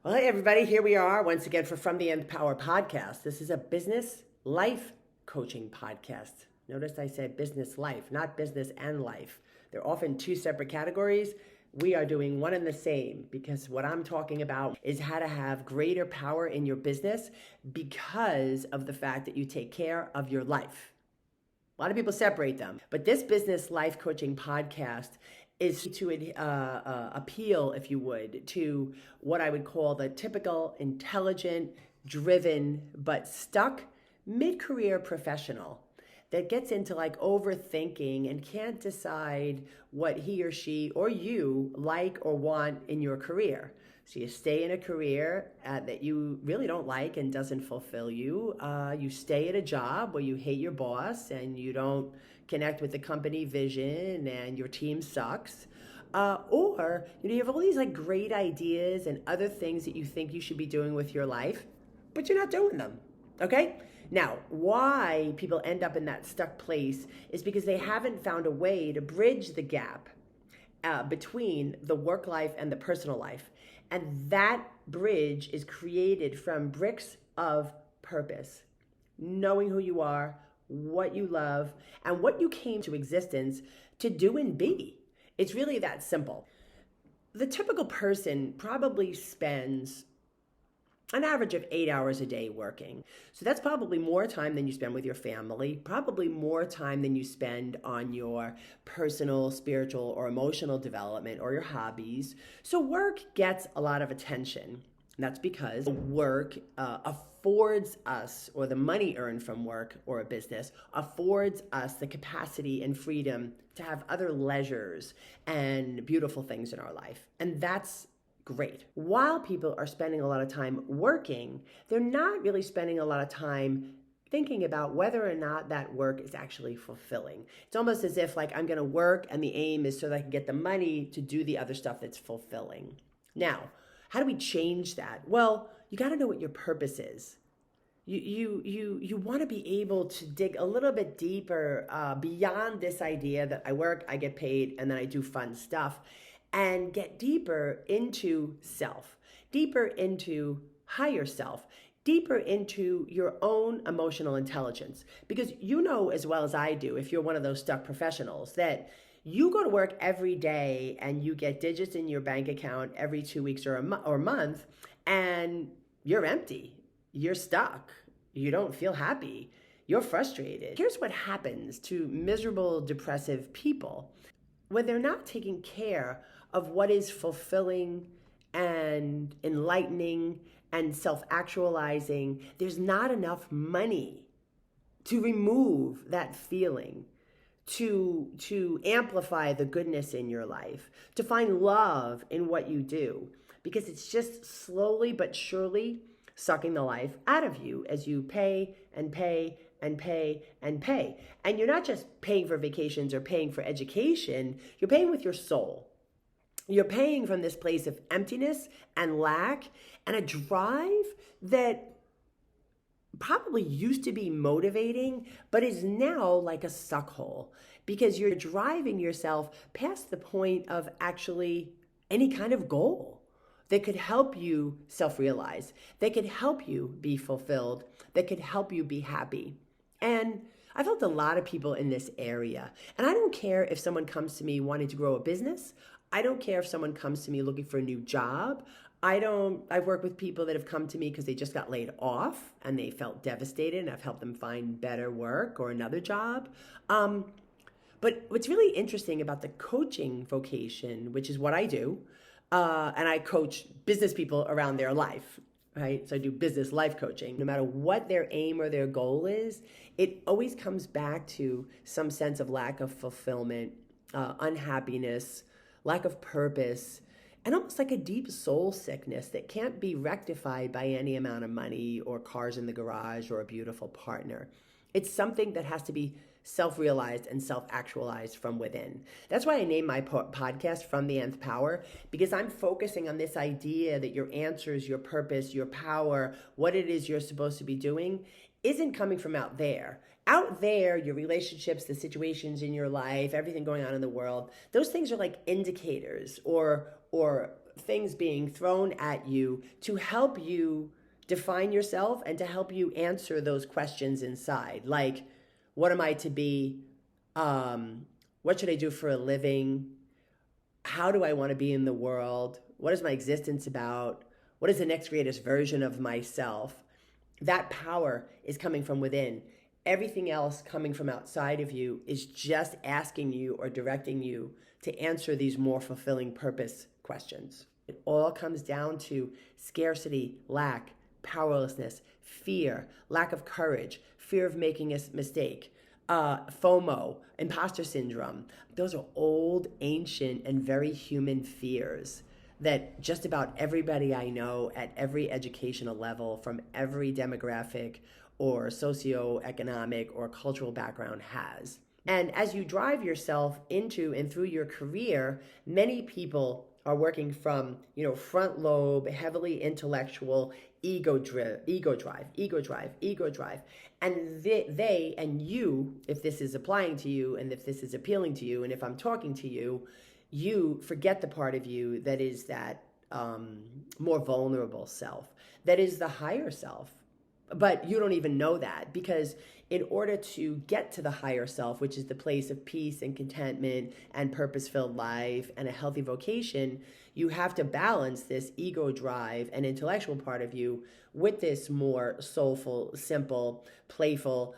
Well, hey, everybody, here we are once again for From the Nth Power podcast. This is a business life coaching podcast. Notice I said business life, not business and life. They're often two separate categories. We are doing one and the same because what I'm talking about is how to have greater power in your business because of the fact that you take care of your life. A lot of people separate them, but this business life coaching podcast is to appeal, if you would, to what I would call the typical intelligent, driven, but stuck mid-career professional that gets into like overthinking and can't decide what he or she or you like or want in your career. So you stay in a career that you really don't like and doesn't fulfill you. You stay at a job where you hate your boss and you don't connect with the company vision and your team sucks. Or you have all these like great ideas and other things that you think you should be doing with your life, but you're not doing them, okay? Now, why people end up in that stuck place is because they haven't found a way to bridge the gap between the work life and the personal life. And that bridge is created from bricks of purpose. Knowing who you are, what you love, and what you came to existence to do and be. It's really that simple. The typical person probably spends an average of 8 hours a day working. So that's probably more time than you spend with your family, probably more time than you spend on your personal, spiritual, or emotional development or your hobbies. So work gets a lot of attention. And that's because work affords us, or the money earned from work or a business, affords us the capacity and freedom to have other leisures and beautiful things in our life. And that's great. While people are spending a lot of time working, they're not really spending a lot of time thinking about whether or not that work is actually fulfilling. It's almost as if like I'm going to work and the aim is so that I can get the money to do the other stuff that's fulfilling. Now, how do we change that? Well, you got to know what your purpose is. You want to be able to dig a little bit deeper beyond this idea that I work, I get paid, and then I do fun stuff, and get deeper into self, deeper into higher self, deeper into your own emotional intelligence. Because you know as well as I do, if you're one of those stuck professionals, that you go to work every day and you get digits in your bank account every 2 weeks or a month, and you're empty. You're stuck. You don't feel happy. You're frustrated. Here's what happens to miserable, depressive people when they're not taking care of what is fulfilling and enlightening and self-actualizing. There's not enough money to remove that feeling, to amplify the goodness in your life, to find love in what you do, because it's just slowly but surely sucking the life out of you as you pay and pay and pay and pay. And you're not just paying for vacations or paying for education, you're paying with your soul. You're paying from this place of emptiness and lack and a drive that probably used to be motivating, but is now like a suck hole because you're driving yourself past the point of actually any kind of goal that could help you self-realize, that could help you be fulfilled, that could help you be happy. And I've helped a lot of people in this area. And I don't care if someone comes to me wanting to grow a business. I don't care if someone comes to me looking for a new job. I've worked with people that have come to me because they just got laid off and they felt devastated, and I've helped them find better work or another job. But what's really interesting about the coaching vocation, which is what I do, and I coach business people around their life, right? So I do business life coaching. No matter what their aim or their goal is, it always comes back to some sense of lack of fulfillment, unhappiness, lack of purpose, and almost like a deep soul sickness that can't be rectified by any amount of money or cars in the garage or a beautiful partner. It's something that has to be self-realized and self-actualized from within. That's why I named my podcast From the Nth Power, because I'm focusing on this idea that your answers, your purpose, your power, what it is you're supposed to be doing isn't coming from out there. Out there, your relationships, the situations in your life, everything going on in the world, those things are like indicators or things being thrown at you to help you define yourself and to help you answer those questions inside. Like, what am I to be? What should I do for a living? How do I want to be in the world? What is my existence about? What is the next greatest version of myself? That power is coming from within. Everything else coming from outside of you is just asking you or directing you to answer these more fulfilling purpose questions. It all comes down to scarcity, lack, powerlessness, fear, lack of courage, fear of making a mistake, FOMO, imposter syndrome. Those are old, ancient, and very human fears that just about everybody I know at every educational level, from every demographic or socioeconomic or cultural background has. And as you drive yourself into and through your career, many people are working from, front lobe, heavily intellectual, ego drive. And they and you, if this is applying to you and if this is appealing to you and if I'm talking to you, you forget the part of you that is that more vulnerable self, that is the higher self. But you don't even know that, because in order to get to the higher self, which is the place of peace and contentment and purpose-filled life and a healthy vocation, you have to balance this ego drive and intellectual part of you with this more soulful, simple, playful,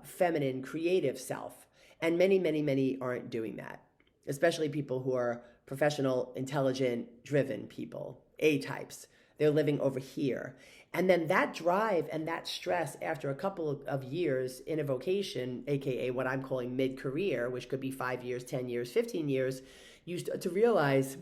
feminine, creative self. And many, many, many aren't doing that, especially people who are professional, intelligent, driven people, A-types. They're living over here. And then that drive and that stress after a couple of years in a vocation, aka what I'm calling mid-career, which could be 5 years, 10 years, 15 years, you start to realize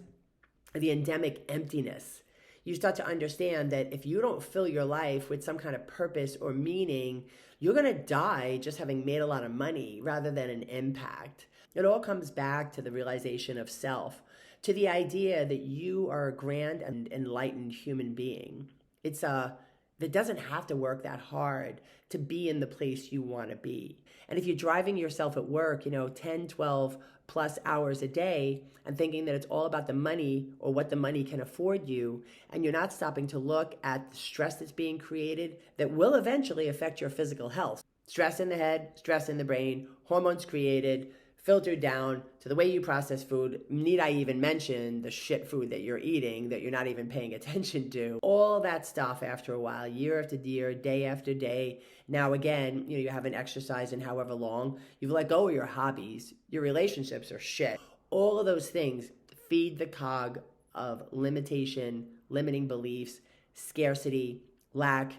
the endemic emptiness. You start to understand that if you don't fill your life with some kind of purpose or meaning, you're going to die just having made a lot of money rather than an impact. It all comes back to the realization of self, to the idea that you are a grand and enlightened human being. That doesn't have to work that hard to be in the place you want to be. And if you're driving yourself at work, 10, 12 plus hours a day and thinking that it's all about the money or what the money can afford you, and you're not stopping to look at the stress that's being created that will eventually affect your physical health. Stress in the head, stress in the brain, hormones created, filtered down to the way you process food. Need I even mention the shit food that you're eating that you're not even paying attention to? All that stuff after a while, year after year, day after day. Now again, you haven't exercised in however long. You've let go of your hobbies. Your relationships are shit. All of those things feed the cog of limitation, limiting beliefs, scarcity, lack,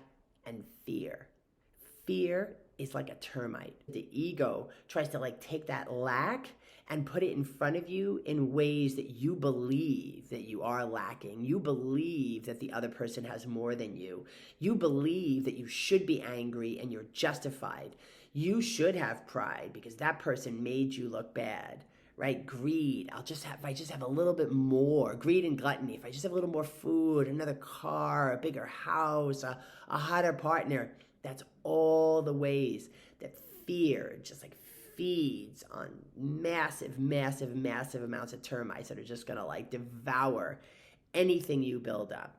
and fear. Fear is like a termite. The ego tries to take that lack and put it in front of you in ways that you believe that you are lacking. You believe that the other person has more than you. You believe that you should be angry and you're justified. You should have pride because that person made you look bad, right? Greed. If I just have a little bit more. Greed and gluttony. If I just have a little more food, another car, a bigger house, a hotter partner. That's all the ways that fear just feeds on massive, massive, massive amounts of termites that are just going to devour anything you build up.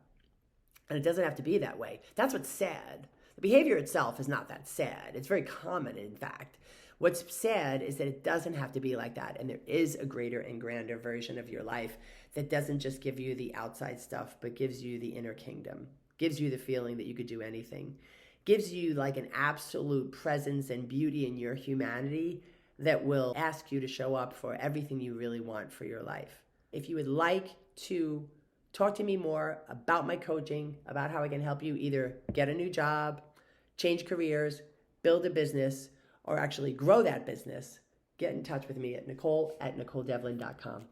And it doesn't have to be that way. That's what's sad. The behavior itself is not that sad. It's very common, in fact. What's sad is that it doesn't have to be like that. And there is a greater and grander version of your life that doesn't just give you the outside stuff, but gives you the inner kingdom, gives you the feeling that you could do anything. Gives you an absolute presence and beauty in your humanity that will ask you to show up for everything you really want for your life. If you would like to talk to me more about my coaching, about how I can help you either get a new job, change careers, build a business, or actually grow that business, get in touch with me at Nicole@NicoleDevlin.com.